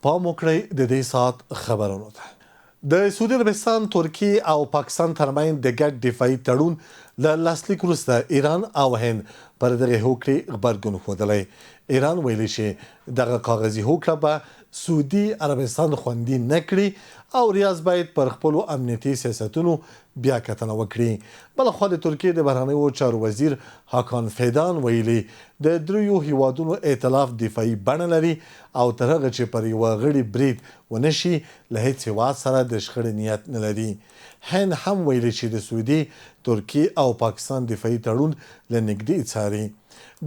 پام وکړئ د دې ساعت خبرونو ته. د سعودي عربستان، ترکیې او پاکستان ترمنځ د ګډ دفاعي تړون له لاسلیک وروسته ایران او هند پر دغه هوکړې غبرګون ښودلی. ایران ویلي چې دغه کاغذي هوکړه به سعودي عربستان خوندي نه کړي او ریاض باید پر خپلو امنیتي سیاستونو بیا کتنه وکړي. بلخوا د ترکیې د بهرنیو چارو وزیر هاکان فیدان ویلي د دریو هیوادونو ائتلاف دفاعي بڼه لري او تر هغه چې پر یوه غړي برید ونه شي له هېڅ هیواد سره د شخړې نیت نه لري. هند هم ویلي چې د سعودي، ترکیې او پاکستان دفاعي تړون له نږدې څاري.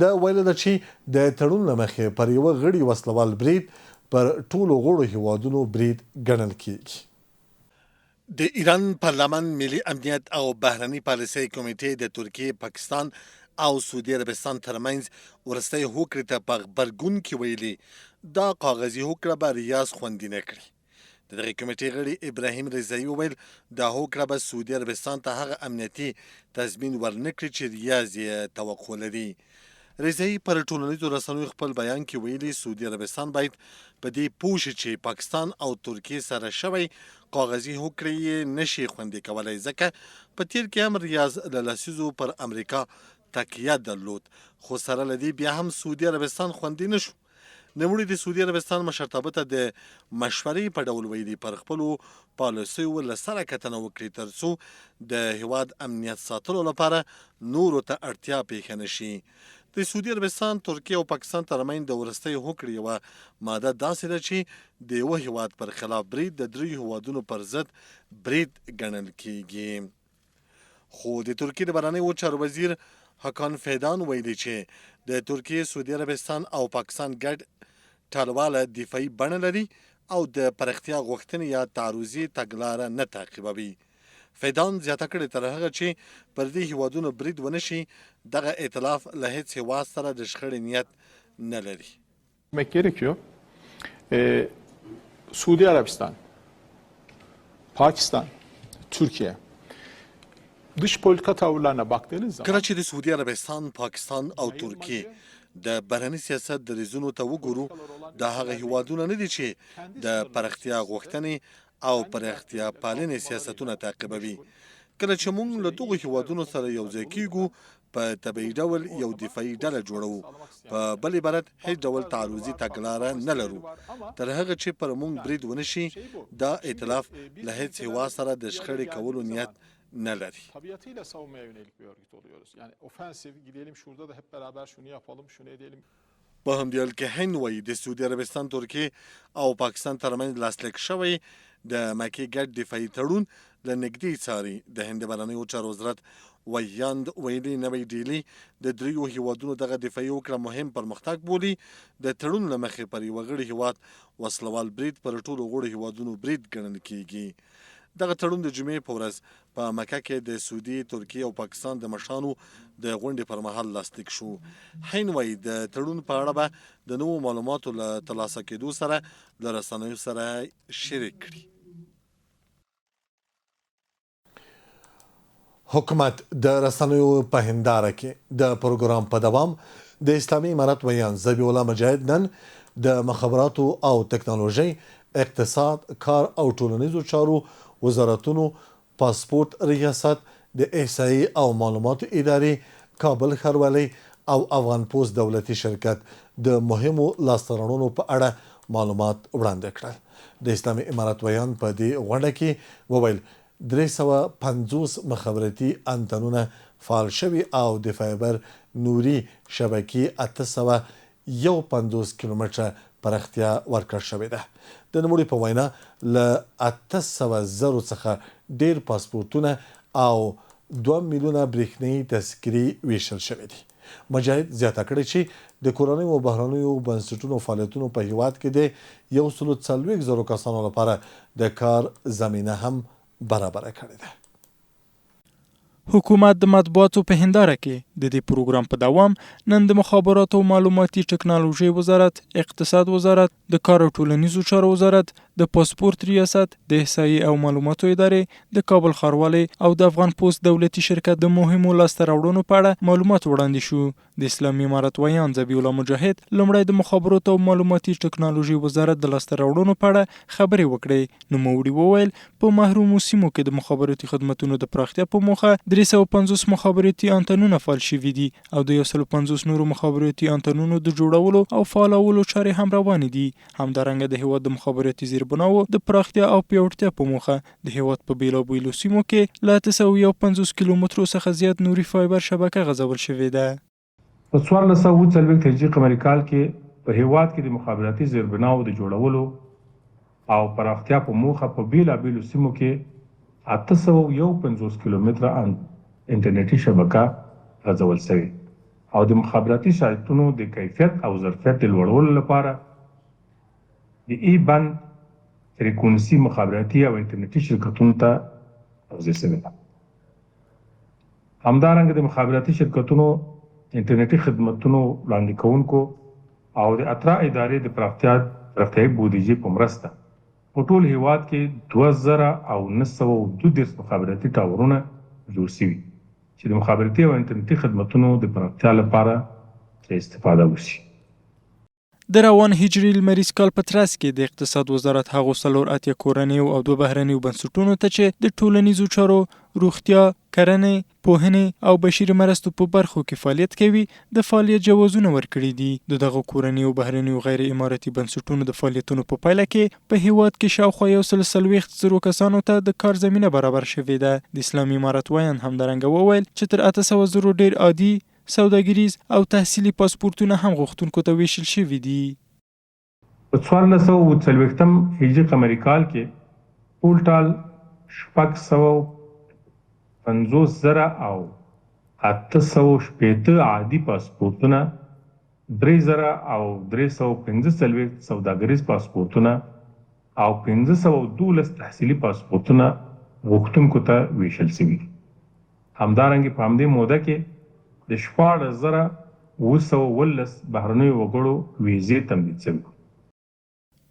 دا ویل ده چې د تړون له مخې پر یوه غړي وسلوال برید پر ټولو غړو هیوادونو برید ګڼل کیږي. د ایران پارلمان ملي امنیت او بهرني پالیسۍ کمیټې د ترکیې، پاکستان او سعودي عربستان ترمنځ وروستۍ هوکړې ته په غبرګون کې ویلي دا کاغذي هوکړه به ریاض خوندي نه کړي. د دغې کمیټې غړي ابراهیم رضایي وویل دا هوکړه به سعودي عربستان ته هغه امنیتي تضمین ورنه کړي چې ریاض یې توقع لري. رضایي پر ټولنیزو رسنیو خپل بیان کې ویلي سعودي عربستان باید په دې پوه شي چې پاکستان او ترکیې سره شوی کاغذي هوکړې یې نشي خوندي کولی، ځکه په تیر کې هم ریاض له لسیزو پر امریکا تکیه درلود، خو سره له دې بیا هم سعودي عربستان خوندي نشو. نوموړي د سعودي عربستان مشرتابه ته د مشورې په ډول ویلي پر خپلو پالیسیو له سره کتنه وکړي تر څو د هیواد امنیت ساتلو لپاره نورو ته اړتیا پیښه نه شي. د سعودي عربستان، ترکیې او پاکستان ترمنځ د وروستۍ هوکړې یوه ماده داسې ده چې د یوه هیواد پر خلاف برید د دریو هیوادونو پر ضد برید ګڼل کیږي. خو د ترکیې د بهرنیو چارو وزیر هاکان فیدان ویلي چې د ترکیې، سعودي عربستان او پاکستان ګډ ټالواله دفاعي بڼه لري او د پراختیا غوښتنې یا تعرضي تګلاره نه تعقیبوي. فیدان زیاته کړې تر هغه چې پر دې هیوادونو برید ونه شي دغه ائتلاف له هېڅ هیواد سره د شخړې نیت نه لري. gerekiyor. Suudi Arabistan, Pakistan, Türkiye dış politika tavırlarına baktığınız zaman کله چې د سعودي عربستان، پاکستان او ترکیې د بهرني سیاست د ریزونو ته وګورو دا هغه هیوادونه نه دي چې د پراختیا غوښتنې او پراختیا پالنې سیاستونه تعقیبوي. کله چې موږ له دغو هیوادونو سره یو ځای کیږو په طبیعي ډول یو دفاعي ډله جوړوو، په بل عبارت هیڅ ډول تعرضي تګلاره نه لرو. تر هغه چې پر موږ برید ونه شي دا ائتلاف له هیڅ هیواد سره د شخړې کولو نیت نه لري. tabiatıyla savunmaya yönelik bir örgüt oluyoruz. Yani ofensif gidelim şurada da hep beraber şunu yapalım, şunu edelim. په همدې حال کې هند وایي د سعودي عربستان، ترکیې او پاکستان ترمنځ لاسلیک شوی د مکې ګډ دفاعي تړون له نږدې څاري. د هند بهرنیو چارو وزارت ویاند ویلي نوی ډیلي د دریو هیوادونو دغه دفاعي هوکړه مهم پرمختګ بولي. د تړون له مخې پر یوه غړي هیواد وسلوال برید پر ټولو غړو هیوادونو برید ګڼل کیږي. دغه تړون د جمعې په ورځ په مکه کې د سعودي، ترکیې او پاکستان د مشرانو د غونډې پر مهال لاسلیک شو. هند وایي د تړون په اړه به د نوو معلوماتو له ترلاسه کېدو سره له رسنیو سره شریک کړي. حکومت د رسنیو په هنداره کې د پروګرام په دوام د اسلامي امارت ویان ذبیح الله مجاهد نن د مخابراتو او ټکنالوژۍ، اقتصاد، کار او ټولنیزو چارو وزارتونو، پاسپورت ریاست، د احصایې او معلوماتو ادارې، کابل ښاروالۍ او افغان پوسټ دولتي شرکت د مهمو لاسته راوړنو په اړه معلومات وړاندې کړل. د اسلامي امارت ویان په دې غونډه کې وویل 350 مخابراتي انتنونه فعال شوي او د فایبر نوري شبکې 851 کیلومتره پراختیا ورکړل شوې ده. د نوموړي په وینا له 800,000 څخه ډېر پاسپورتونه او 2 میلیونه برېښنایي تذکرې ویشل شوي دي. مجاهد زیاته کړې چې د کورنیو او بهرنیو بنسټونو فعالیتونو په هیواد کې د 140,000 کسانو لپاره د کار زمینه هم برابره کړې ده. حکومت د مطبوعاتو په هنداره کې د دې پروګرام په دوام نن د مخابراتو او معلوماتي ټکنالوژۍ وزارت، اقتصاد وزارت، د کار او ټولنیزو چارو وزارت، د پاسپورت ریاست، د احصایې او معلوماتو ادارې، د کابل ښاروالۍ او د افغان پوسټ دولتي شرکت د مهمو لاسته راوړنو په اړه معلومات وړاندې شو. د اسلامي امارت ویان ذبیح الله مجاهد لومړی د مخابراتو او معلوماتي ټکنالوژي وزارت د لاسته راوړنو په اړه خبرې وکړې. نوموړي وویل په محرومو سیمو کې د مخابراتي خدمتونو د پراختیا په موخه 350 مخابراتي انتنونه فعال شوي دي او د 150 نورو مخابراتي انتنونو د جوړولو او فعالولو چارې هم روانې دي. همدارنګه د هیواد د مخابراتي زیربناوو د پراختیا او پیاوړتیا په موخه د هیواد په بیلابیلو سیمو کې له 850 کیلومترو څخه زیات نوري فایبر شبکه غځول شوې ده. په 1440 هجري قمري کال کې په هیواد کې د مخابراتي زیربناوو د جوړولو او پراختیا په موخه په بیلابیلو سیمو کې 851 کیلومتره انټرنیټي شبکه غځول شوې او د مخابراتي شرکتونو د کیفیت او ظرفیت د لوړولو لپاره د ای بند فریکونسي مخابراتي او انټرنیټي شرکتونو ته توزیع شوې ده. همدارنګه د مخابراتي شرکتونو انټرنیټي خدمتونو وړاندې کوونکو او د اترا ادارې د پراختیایي بودیجې په مرسته په ټول هیواد کې 2932 مخابراتي ټاورونه جوړ شوي چې د مخابراتي او انټرنیټي خدمتونو د پراختیا لپاره استفاده وشي. د روان هجري لمریز کال په ترڅ کې د اقتصاد وزارت هغو 4 کورنیو او 2 بهرنیو بنسټونو ته چې د ټولنیزو چارو، روغتیا، کرنې، پوهنې او بشري مرستو په برخو کې فعالیت کوي د فعالیت جوازونه ورکړي دي. دغه کورنیو بهرنیو غیر اماراتي بنسټونو د فعالیتونو په پایله کې په هیواد کې شاوخوا 140 کسانو ته د کار زمینه برابر شوې ده. د اسلامي امارت ویان همدارنګه وویل چې تر 800 ډیر عادي سوداګریز او تحصیلي پاسپورتونه هم غوښتونکو ته ویشل شوي دي. په 1440 هجري قمري کال کې ټول ټال 650,000 او 860 عادي پاسپورتونه، 3,000 او 345 سوداګریز پاسپورتونه او 512 تحصیلي پاسپورتونه غوښتونکو ته ویشل شوي. همدارنګه په همدې موده کې د 14,911 بهرنیو وګړو ویزې تمدید شوي.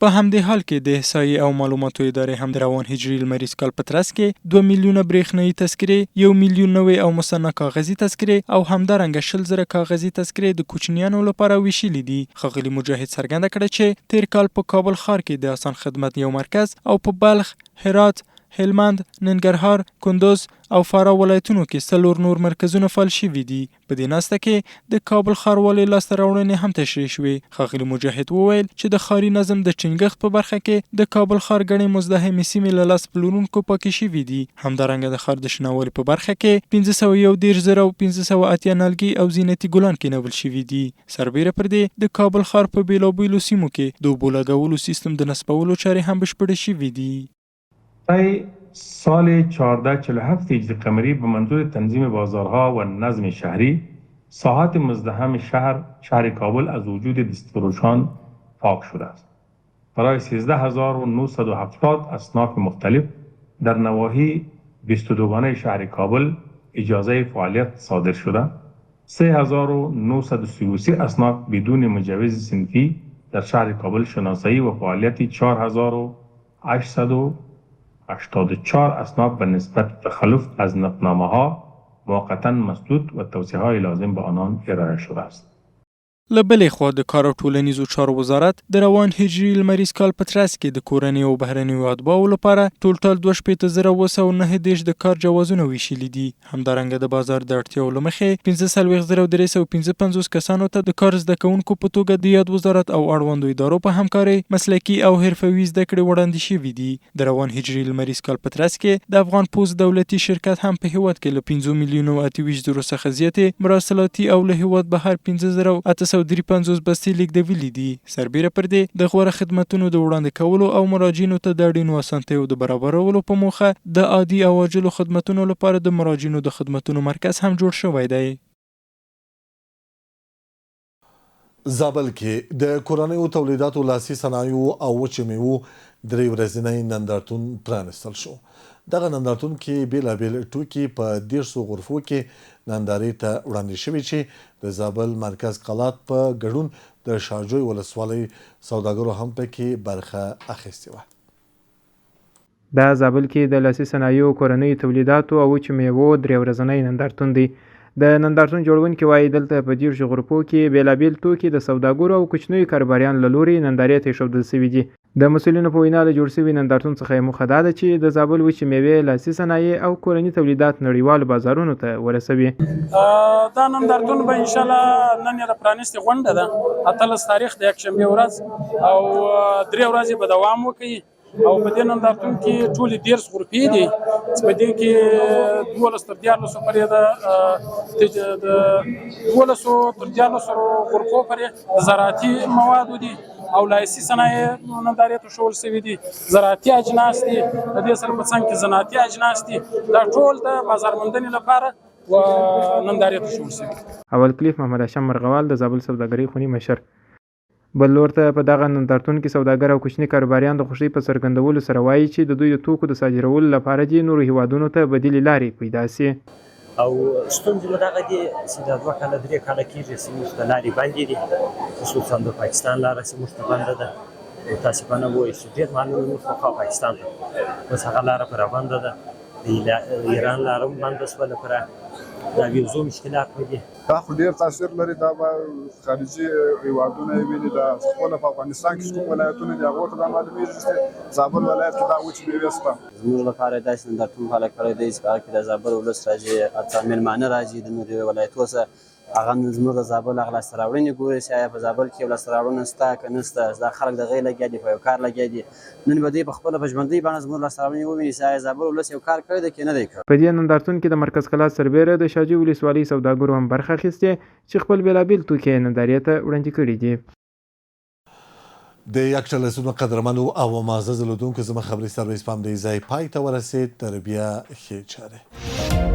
په همدې حال کې د احصایې او معلوماتو ادارې هم د روان هجري لمریز کال په ترڅ کې 2 میلیونه برېښنایي تذکرې، 1 میلیون نوې او مصنع کاغذي تذکرې او همدارنګه 20,000 کاغذي تذکرې د کوچنیانو لپاره ویشلې دي. ښاغلي مجاهد څرګنده کړه چې تیر کال په کابل ښار کې د آسان خدمت یو مرکز او په بلخ، هرات، هلمند، ننګرهار، کندوز او فراه ولایتونو کې 4 نور مرکزونه فعال شوي دي. په دې ناسته کې د کابل ښاروالۍ لاسته راوړنې هم تشریح شوې. ښاغلي مجاهد وویل چې د ښاري نظم د ټینګښت په برخه کې د کابل ښار ګڼې مزدحمې سیمې له لاس پلورونکو پاکې شوي دي. همدارنګه د ښار د شناوالي په برخه کې 511,580 نیالګي او زینتي ګلان کینول شوي دي. سربیره پر دې د کابل ښار په بیلابیلو سیمو کې د اوبو لګولو سیستم د نصبولو چارې هم بشپړې شوي دي. سال 1447 هجری قمری به منظور تنظیم بازارها و نظم شهری ساحات مزدحم شهر کابل از وجود دستفروشان پاک شده است. برای 13,970 اصناف مختلف در نواحی 22 شهر کابل اجازه فعالیت صادر شده. 3,933 اصناف بدون مجوز صنفی در شهر کابل شناسایی و فعالیت 4,884 اصناف به نسبت تخلف از نقطنامه ها موقتا مسدود و توصیه های لازم به آنان ارائه شده است. له بلې خوا د کار او ټولنیزو چارو وزارت د روان هجري لمریز کال په ترڅ کې د کورنیو او بهرنیو اتباعو لپاره ټول 2,919 د کار جوازونه ویشلي دي. همدارنګه د بازار د اړتیاو له مخې 15,355 کسانو ته د کار زده کوونکو په توګه د یاد وزارت او اړوندو ادارو په همکارۍ مسلکي او حرفوي زده کړې وړاندې شوي دي. د روان هجري لمریز کال په ترڅ کې د افغان پوسټ دولتي شرکت هم په هیواد کې له 5,28,000 څخه زیاتې مراسلاتي او له هیواد بهر 5,853 بستې لیږدولې دي. سربیره پر دې د غوره خدمتونو د وړاندې کولو او مراجعینو ته د اړینو اسانتیاو د برابرولو په موخه د عادي او عاجلو خدمتونو لپاره د مراجعینو د خدمتونو مرکز هم جوړ شوی دی. زابل کې د کورنیو تولیداتو لاسي صنایعو او وچې میوو 3 ورځنی نندارتون پرانستل شو. دغه نندارتون کې بیلابیل ټوکي په 150 غرفو کې نندارې ته وړاندې شوي چې د زابل مرکز قلات په ګډون د شاجوی ولسوالۍ سوداګرو هم پکې برخه اخیستې وه. دا زابل کې د لاسي صنایعو کورنیو تولیداتو او وچو میوو 3 ورځنی نندارتون دی. د نندارتون جوړونکي وایي دلته په 10 غرفو کې بېلابېل توکي د سوداګرو او کوچنیو کاروباریانو له لوري نندارې ته ایښودل شوي دي. د مسؤلینو په وینا د جوړ شوي نندارتون څخه یې موخه دا ده چې د زابل وچې میوې، لاسي صنایع او کورني تولیدات نړیوالو بازارونو ته ورسوي. دا نندارتون به انشاءالله نن یې د پرانیستې غونډه ده 18 تاریخ د یکشنبې ورځ او 3 ورځې به دوام وکړي او په دې نندارتون کې ټولې 13 غرفې دي چې په دې کې 12 تر 14 پورې د 12 تر 14 غرفو پورې د زراعتي موادو دي او لاسي صنایع نندارې ته ښوول شوي دي. زراعتي اجناس دي، د دې سره په څنګ کې صنعتي اجناس دي. دا ټول د بازار موندنې لپاره و نندارې ته ښوول شوي. اول کلیف محمد هاشم مرغوال د زابل سوداګرۍ خوني مشر. بل لور ته په دغه نندارتون کې سوداګر او کوچني کاروباریان د خوښۍ په څرګندولو سره وایي چې د دوی د توکو د صادرولو لپاره دې نورو هیوادونو ته بدیلې لارې پیدا سي. او ستونزې نو دغه دي چې د 2 کاله 3 کاله کېږي چې موږ ته لارې بندې دي، خصوصا د پاکستان لاره چې موږ ته بنده ده. متاسفانه وایي چې ډېر مالونه موږ خوا پاکستان ته بس هغه لاره پوره بنده ده. د ایران لاره هم بنده شوله پوره. دا ویزو مشکلات دي. دا خو ډېر تاثیر لري. دا به خارجي هیوادونه یې ویني. دا خپله په افغانستان کې کوم ولایتونه دي هغو ته دا معلومېږي چې زابل ولایت کې دا وچې میوې شته. زموږ لپاره داسې نندارتون فعاله کړی دی چې هغه کې د زابل ولس راځي، حتی مېلمانه راځي د نورو ولایتو څخه. هغه زموږ د زابل هغه لاسته راوړنې ګوري چې آیا په زابل کې یو لاسته راوړنه شته که نشته. دا خلک د هغې لګیا دي، په یو کار لګیا دي. نن به دوی په خپله په ژوندۍ بڼه زموږ لاسته راوړنې وویني چې آیا زابل ولس یو کار کړی دی که نه دی کړی. په دې نندارتون کې د مرکز کلا سربیره د شاجوی ولسوالۍ سوداګرو هم برخه اخیستې چې خپل بېلابېل توکي نندارې ته وړاندې کړي دي. د یک چلسونو قدرمنو او معزز لیدونکو زما خبري سرویس په همدې ځای پای ته ورسید. تر بیا ښې چارې.